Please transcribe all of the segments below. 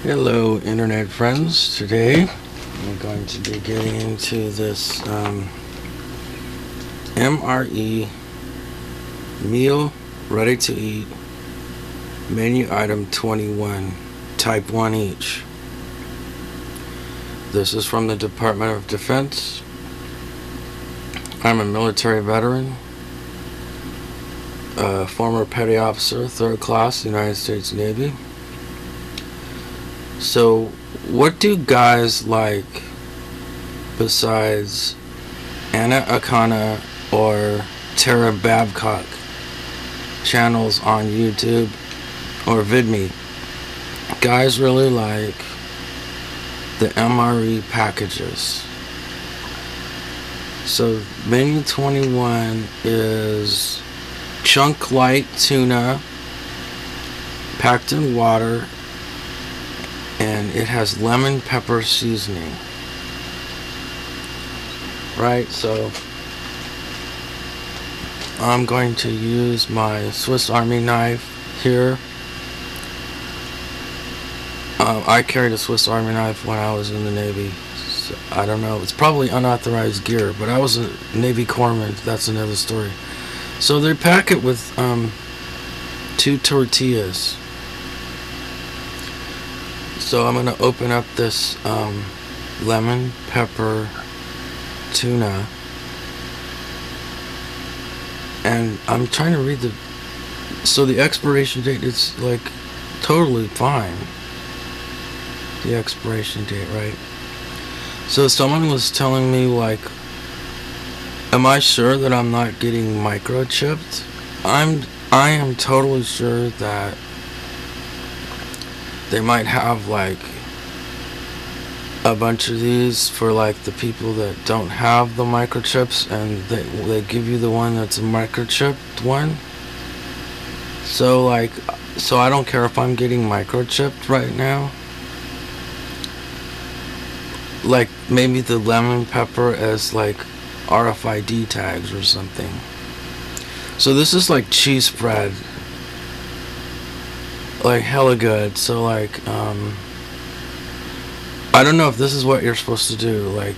Hello internet friends. Today I'm going to be getting into this MRE meal ready to eat menu item 21 type 1 each. This is from the Department of Defense. I'm a military veteran, former petty officer, 3rd class, United States Navy. So, what do guys like besides Anna Akana or Tara Babcock channels on YouTube or VidMe? Guys really like the MRE packages. So, menu 21 is chunk light tuna packed in water, and it has lemon pepper seasoning. Right, so I'm going to use my Swiss Army knife here. I carried a Swiss Army knife when I was in the Navy. So, I don't know, it's probably unauthorized gear, but I was a Navy corpsman. That's another story. So they pack it with 2 tortillas. So I'm going to open up this lemon pepper tuna, and I'm trying to read the expiration date is like totally fine. The expiration date, right? So someone was telling me, like, am I sure that I'm not getting microchipped? I am totally sure that they might have like a bunch of these for like the people that don't have the microchips, and they give you the one that's a microchipped one. So I don't care if I'm getting microchipped right now. Like maybe the lemon pepper as like RFID tags or something. So this is like cheese spread, like hella good. So like I don't know if this is what you're supposed to do. Like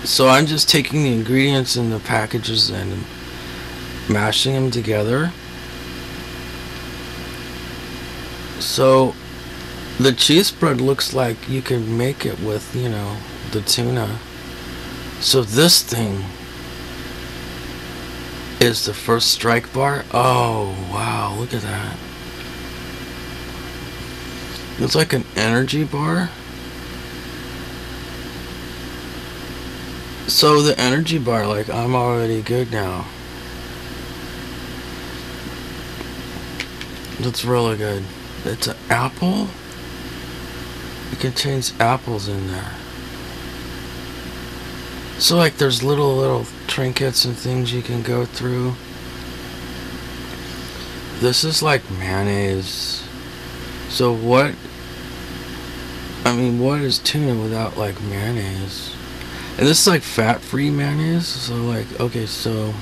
so I'm just taking the ingredients in the packages and mashing them together. So the cheese spread looks like you can make it with, you know, the tuna. So this thing is the first strike bar. Oh wow, look at that. It's like an energy bar. So the energy bar, like, I'm already good now. That's really good. It's an apple. It contains apples in there. So like there's little trinkets and things you can go through. This is like mayonnaise. So what is tuna without like mayonnaise? And this is like fat-free mayonnaise. So like, okay, so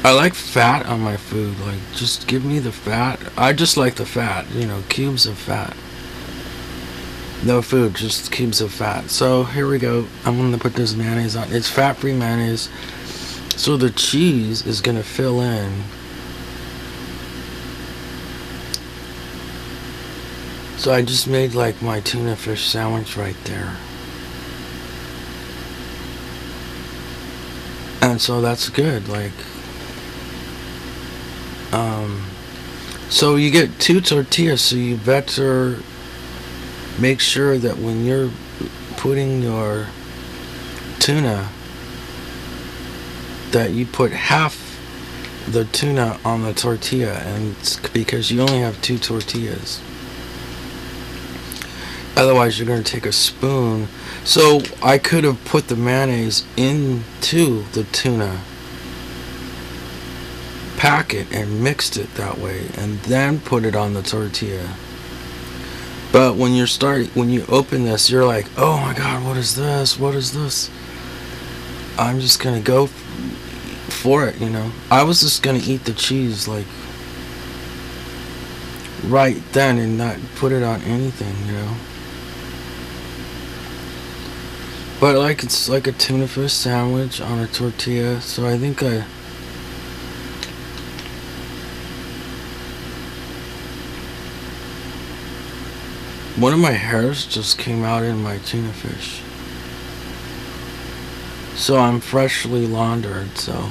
I like fat on my food. Like, just give me the fat. I just like the fat, you know, cubes of fat. No food, just cubes of fat. So here we go. I'm gonna put this mayonnaise on. It's fat-free mayonnaise. So the cheese is gonna fill in. So I just made like my tuna fish sandwich right there. And so that's good. Like, so you get 2 tortillas, so you better make sure that when you're putting your tuna, that you put half the tuna on the tortilla, and it's because you only have 2 tortillas. Otherwise you're going to take a spoon. So I could have put the mayonnaise into the tuna packet and mixed it that way, and then put it on the tortilla. But when you open this, you're like, oh my god, what is this? What is this? I'm just gonna go for it, you know. I was just gonna eat the cheese like right then and not put it on anything, you know. But like it's like a tuna fish sandwich on a tortilla, so I think one of my hairs just came out in my tuna fish. So I'm freshly laundered, so.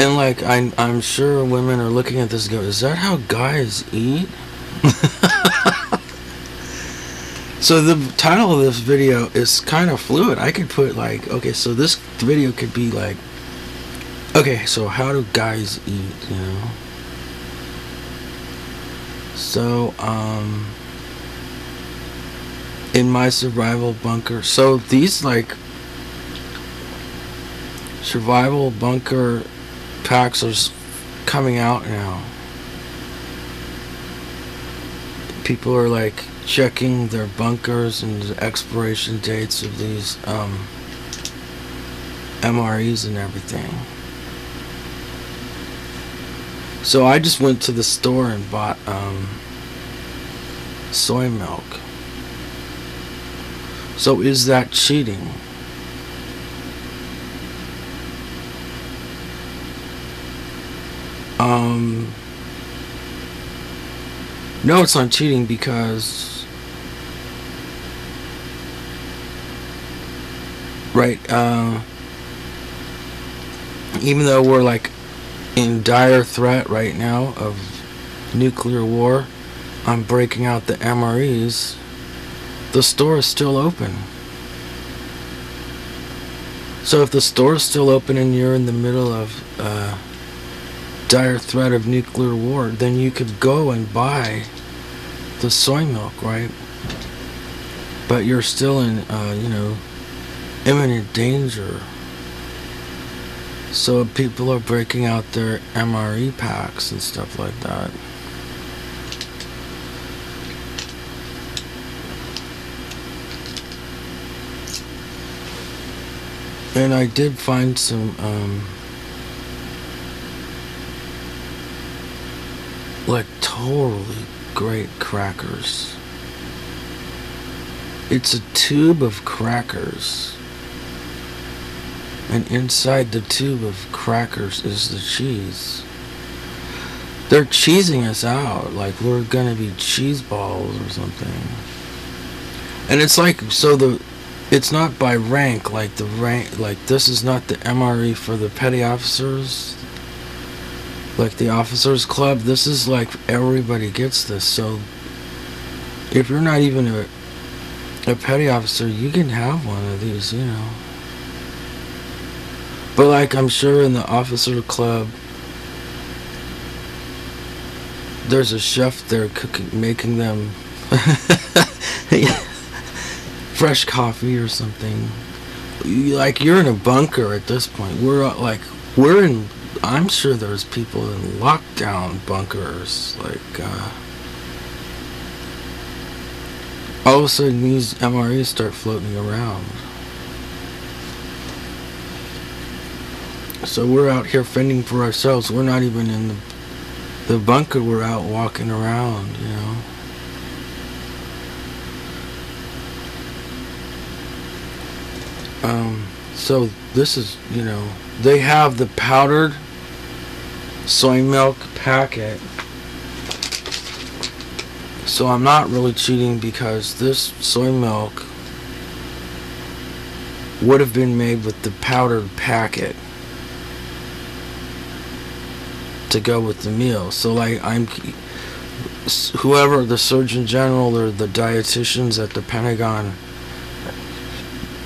And like I'm sure women are looking at this and go, is that how guys eat? So the title of this video is kind of fluid. I could put like, okay, so this video could be like, okay, so how do guys eat, you know? So, in my survival bunker, so these like survival bunker packs are coming out now. People are like checking their bunkers and the expiration dates of these MREs and everything. So I just went to the store and bought soy milk. So is that cheating? No, it's not cheating because, right, even though we're like in dire threat right now of nuclear war, I'm breaking out the MREs, the store is still open. So if the store is still open and you're in the middle of dire threat of nuclear war, then you could go and buy the soy milk, right? But you're still in, you know, imminent danger. So people are breaking out their MRE packs and stuff like that. And I did find some like totally great crackers. It's a tube of crackers, and inside the tube of crackers is the cheese. They're cheesing us out like we're gonna be cheese balls or something. And it's like, so it's not by rank, like the rank, like this is not the MRE for the petty officers, like the officers club. This is like everybody gets this. So if you're not even a petty officer, you can have one of these, you know. But like I'm sure in the officer club there's a chef there cooking, making them fresh coffee or something. Like you're in a bunker at this point. We're in, I'm sure there's people in lockdown bunkers, like all of a sudden these MREs start floating around. So we're out here fending for ourselves. We're not even in the bunker, we're out walking around, you know. So this is, you know, they have the powdered soy milk packet. So I'm not really cheating because this soy milk would have been made with the powdered packet to go with the meal. So like whoever, the Surgeon General or the dietitians at the Pentagon,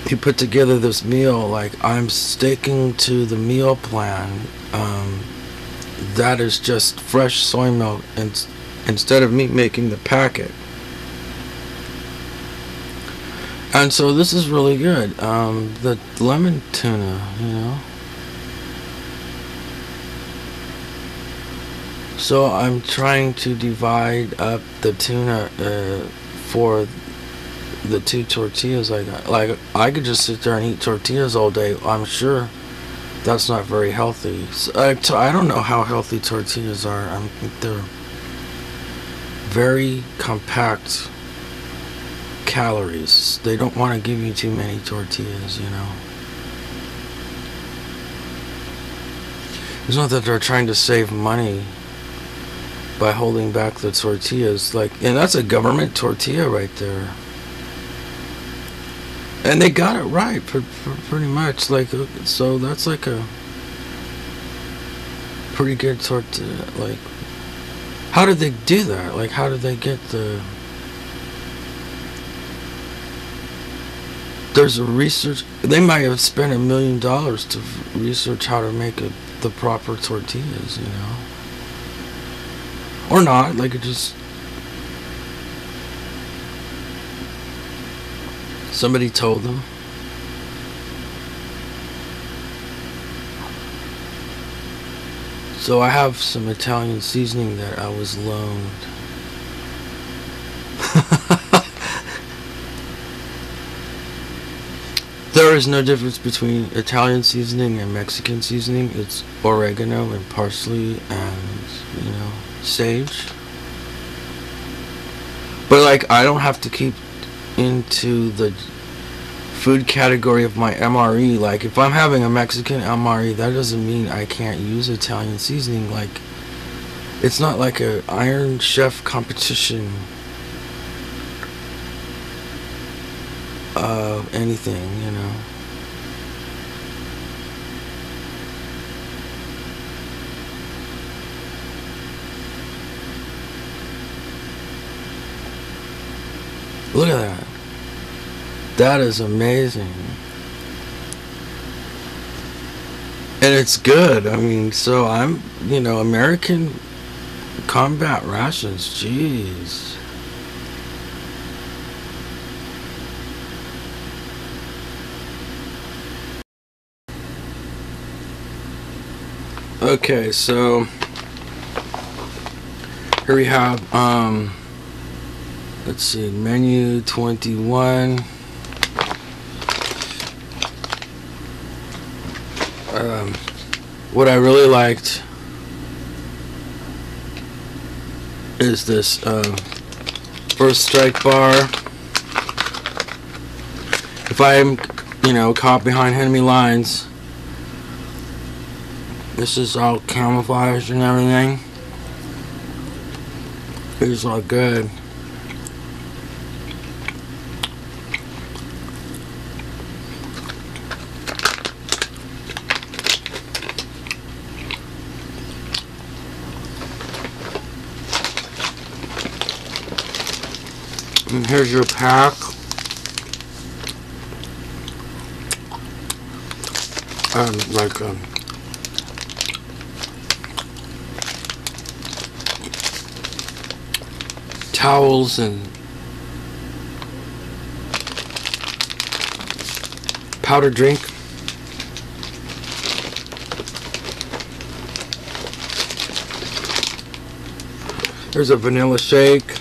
he put together this meal, like I'm sticking to the meal plan that is just fresh soy milk, and instead of me making the packet. And so this is really good. The lemon tuna, you know. So I'm trying to divide up the tuna for the 2 tortillas I got. Like I could just sit there and eat tortillas all day, I'm sure. That's not very healthy. So I don't know how healthy tortillas are. I think they're very compact calories. They don't want to give you too many tortillas, you know. It's not that they're trying to save money by holding back the tortillas. Like, and that's a government tortilla right there. And they got it right, pretty much. Like, so that's like a pretty good tortilla. Like, how did they do that? Like, how did they get the... There's a research... They might have spent $1 million to research how to make the proper tortillas, you know? Or not, like, it just... Somebody told them. So I have some Italian seasoning that I was loaned. There is no difference between Italian seasoning and Mexican seasoning. It's oregano and parsley and, you know, sage. But, like, I don't have to keep into the food category of my MRE. Like, if I'm having a Mexican MRE, that doesn't mean I can't use Italian seasoning. Like, it's not like a Iron Chef competition of anything, you know. Look at that. That is amazing. And it's good. I mean, so I'm, you know, American combat rations. Jeez. Okay, so here we have, let's see, menu 21. What I really liked is this first strike bar. If I'm, you know, caught behind enemy lines, this is all camouflaged and everything. It's all good. And here's your pack. Like towels and powdered drink. There's a vanilla shake.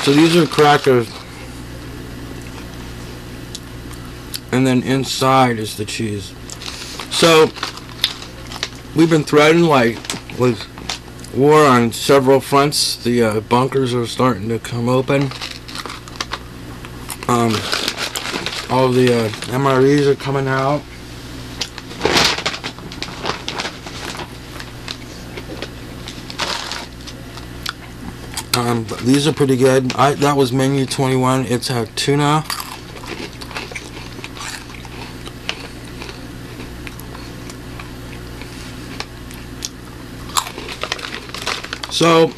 So these are crackers, and then inside is the cheese. So we've been threatened like with war on several fronts. The bunkers are starting to come open. All of the MREs are coming out. These are pretty good. That was menu 21. It's a tuna. So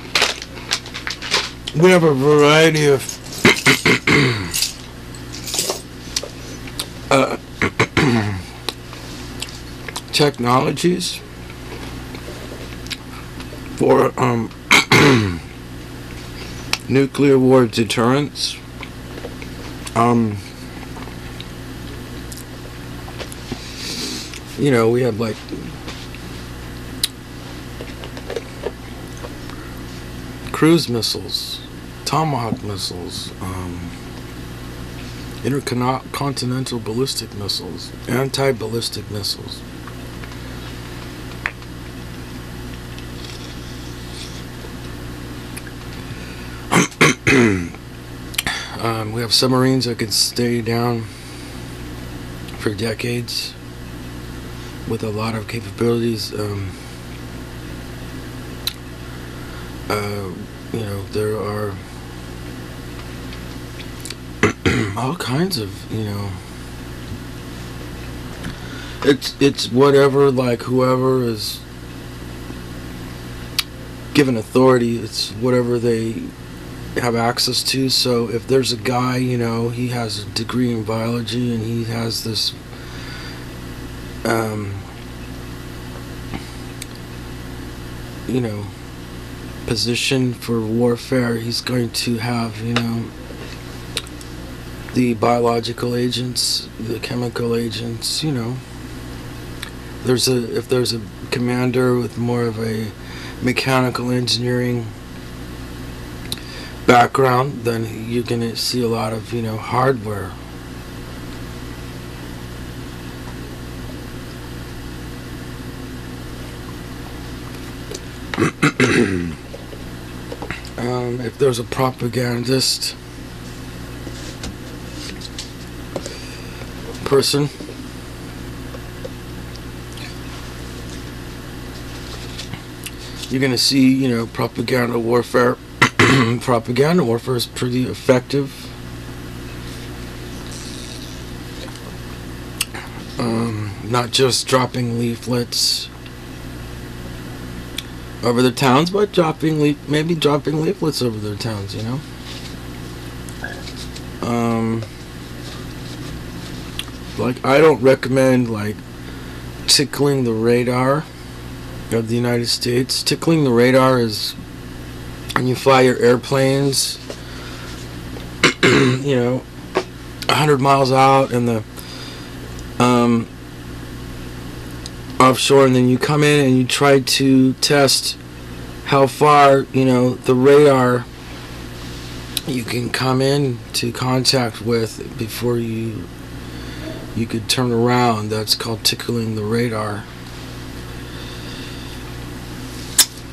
we have a variety of technologies for nuclear war deterrence. You know, we have like cruise missiles, Tomahawk missiles, intercontinental ballistic missiles, anti-ballistic missiles. We have submarines that could stay down for decades with a lot of capabilities. You know, there are all kinds of, you know, it's whatever, like whoever is given authority, it's whatever they have access to. So if there's a guy, you know, he has a degree in biology and he has this you know, position for warfare, he's going to have, you know, the biological agents, the chemical agents, you know. If there's a commander with more of a mechanical engineering background, then you're going to see a lot of, you know, hardware. If there's a propagandist person, you're going to see, you know, propaganda warfare. Propaganda warfare is pretty effective. Not just dropping leaflets over the towns, but maybe dropping leaflets over their towns, you know. Like, I don't recommend like tickling the radar of the United States. Tickling the radar is when you fly your airplanes, you know, 100 miles out in the offshore, and then you come in and you try to test how far, you know, the radar you can come in to contact with before you could turn around. That's called tickling the radar.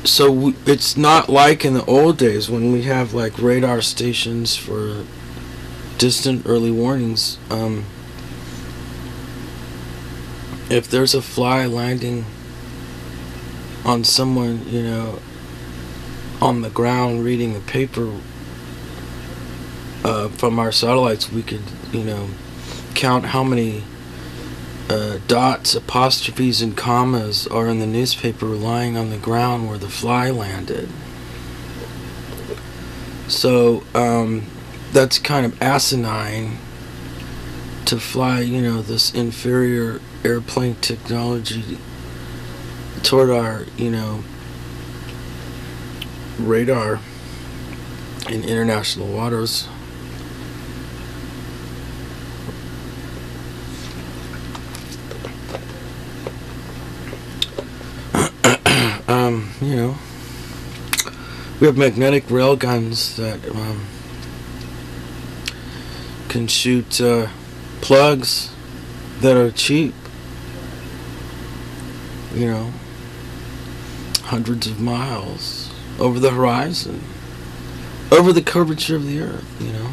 So it's not like in the old days when we have like radar stations for distant early warnings. If there's a fly landing on someone, you know, on the ground reading a paper from our satellites, we could, you know, count how many dots, apostrophes, and commas are in the newspaper lying on the ground where the fly landed. So that's kind of asinine to fly, you know, this inferior airplane technology toward our, you know, radar in international waters. You know, we have magnetic rail guns that can shoot plugs that are cheap, you know, hundreds of miles over the horizon, over the curvature of the earth, you know.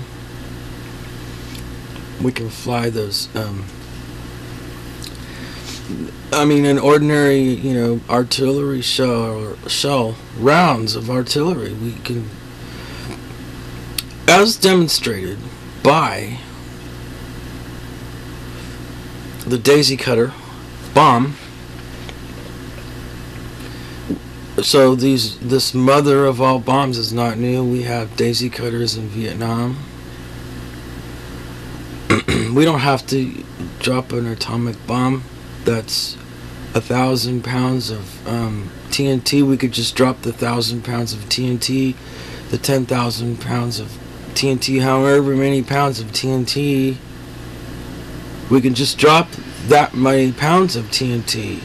We can fly those I mean, an ordinary, you know, artillery shell rounds of artillery, we can, as demonstrated by the Daisy Cutter bomb. So this mother of all bombs is not new. We have Daisy Cutters in Vietnam. We don't have to drop an atomic bomb that's 1,000 pounds of TNT. We could just drop the 1,000 pounds of TNT the 10,000 pounds of TNT, however many pounds of TNT, we can just drop that many pounds of TNT.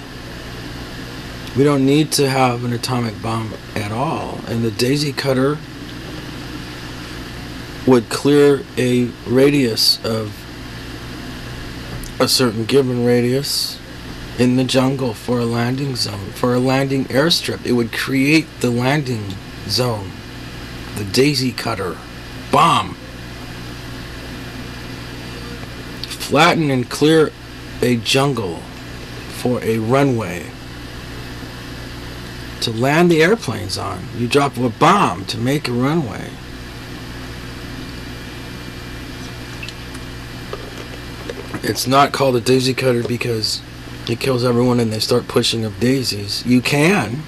We don't need to have an atomic bomb at all. And the daisy cutter would clear a radius of a certain given radius in the jungle for a landing zone, for a landing airstrip. It would create the landing zone. The daisy cutter bomb. Flatten and clear a jungle for a runway to land the airplanes on. You drop a bomb to make a runway. It's not called a daisy cutter because it kills everyone and they start pushing up daisies. You can.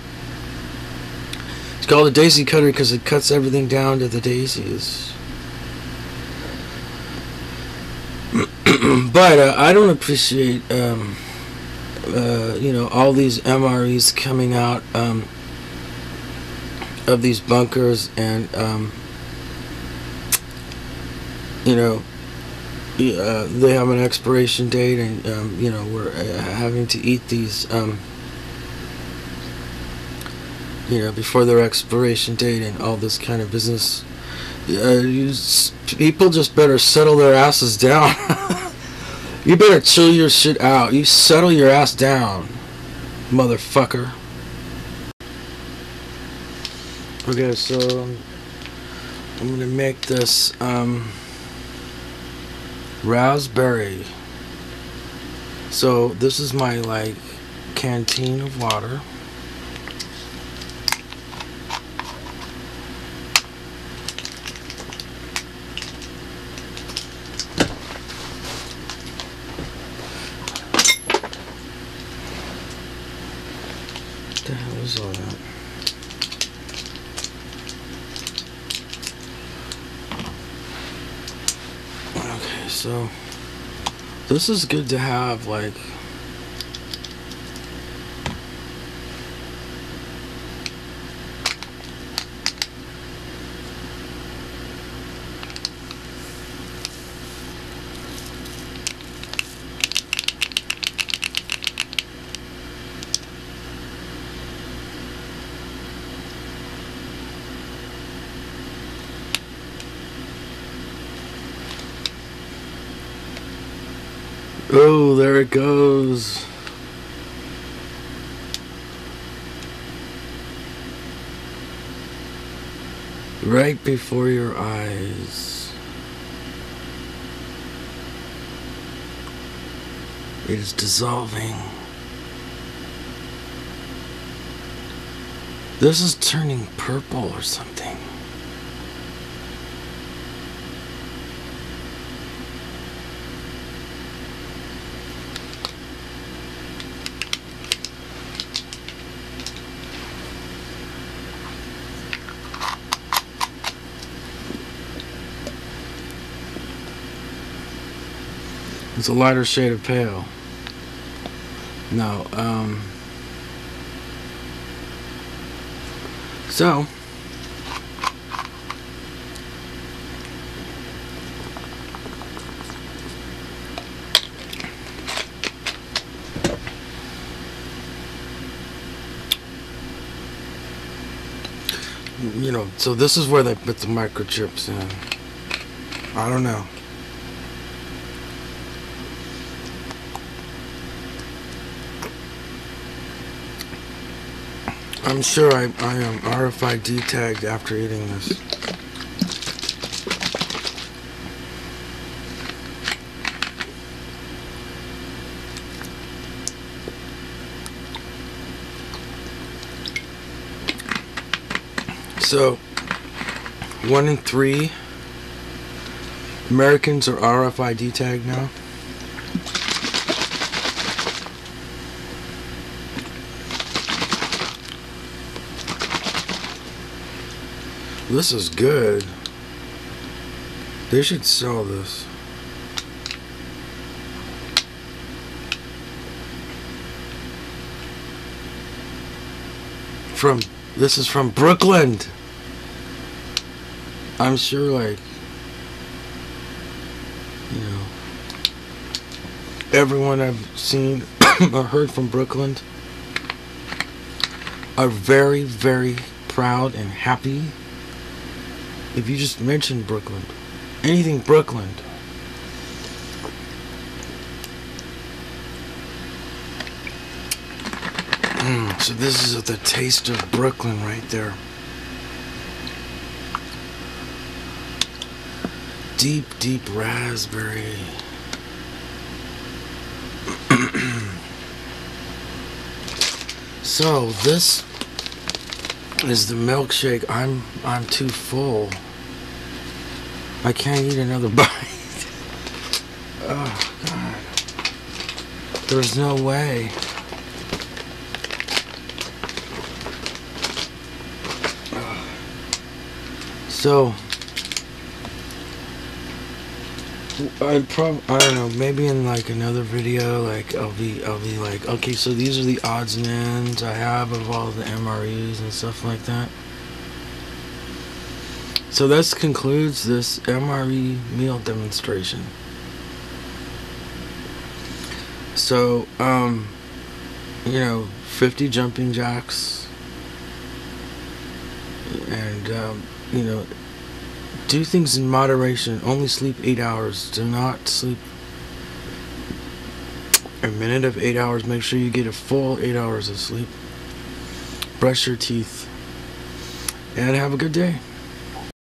It's called a daisy cutter because it cuts everything down to the daisies. But I don't appreciate all these MREs coming out of these bunkers, and they have an expiration date, and we're having to eat these before their expiration date and all this kind of business. People just better settle their asses down. You better chill your shit out. You settle your ass down, motherfucker. Okay, so I'm gonna make this raspberry. So this is my canteen of water. What the hell is all that? Okay, so this is good to have, oh, there it goes. Right before your eyes. It is dissolving. This is turning purple or something. It's a lighter shade of pale. No, so so this is where they put the microchips in. I don't know. I'm sure I am RFID tagged after eating this. So, 1 in 3 Americans are RFID tagged now. This is good. They should sell this. This is from Brooklyn. I'm sure, like, you know, everyone I've seen or heard from Brooklyn are very, very proud and happy. If you just mention Brooklyn, anything Brooklyn, so this is the taste of Brooklyn right there. Deep, deep raspberry. So this is the milkshake. I'm too full. I can't eat another bite. Oh God. There's no way. So I don't know, maybe in like another video, like I'll be like, okay, so these are the odds and ends I have of all the MREs and stuff like that. So this concludes this MRE meal demonstration. So, you know, 50 jumping jacks, and, you know, do things in moderation. Only sleep 8 hours. Do not sleep a minute of 8 hours. Make sure you get a full 8 hours of sleep. Brush your teeth, and have a good day.